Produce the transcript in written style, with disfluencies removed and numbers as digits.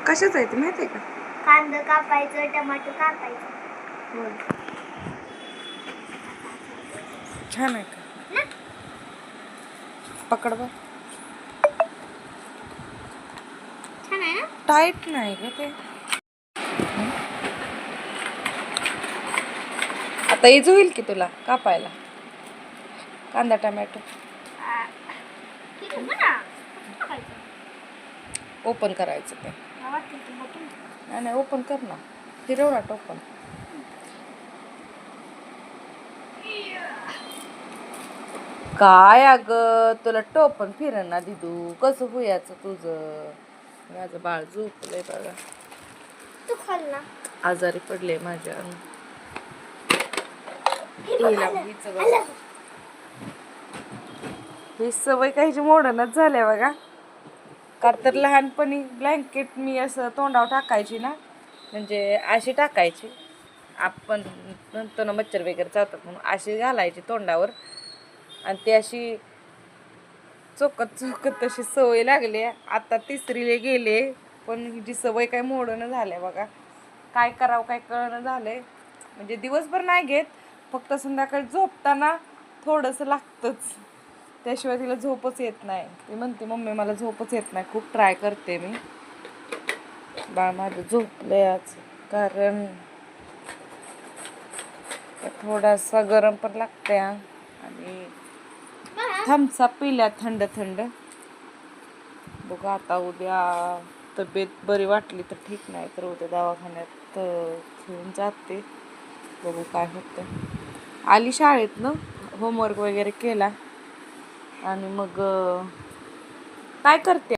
कशाच आहे ते माहिती आहे का? कांदा कापायचं, टमाटर कापायचं. होय. छान आहे का? पकड बघ. छान आहे ना? टाईट नाही ग ते. आता इज होईल की तुला कापायला कांदा टमॅटो. ठीक आहे ना. ओपन करायचं ते. नाही नाही, ओपन कर ना. फिरव ना टोपण. काय अगं तुला टोपण फिरणा दिदू, कसं होयाचं तुझं? माझं बाळ झोपलंय बघा. तू खोल ना. आजारी पडले माझ्या. ही सवय काहीची मोडणच झाल्या बघा. का तर लहानपणी ब्लँकेट मी असं तोंडावर टाकायची ना, म्हणजे अशी टाकायची. आपण नंतर मच्छर वगैरे चावतात म्हणून अशी घालायची तोंडावर, आणि ती अशी चोकत चोकत तशी सवय लागली. आता तिसरीला गेले पण हिची सवय काय मोडणं झाल्या बघा. काय करावं काय कळणं झालंय. म्हणजे दिवसभर नाही घेत, फक्त संध्याकाळी झोपताना थोडंसं लागतंच, त्याशिवाय तिला झोपच येत नाही. ती म्हणते मम्मी मला झोपच येत नाही. खूप ट्राय करते मी. बाळ माझं झोपलंय आज, कारण थोडासा गरम पण लागतंय आणि थम्सअप पिल्या थंड थंड. बघू आता उद्या तब्येत बरी वाटली तर ठीक, नाही तर उद्या दवाखान्यात घेऊन जाते. बघू काय होतं. आली शाळेतनं, होमवर्क वगैरे केला आणि मग काय करते.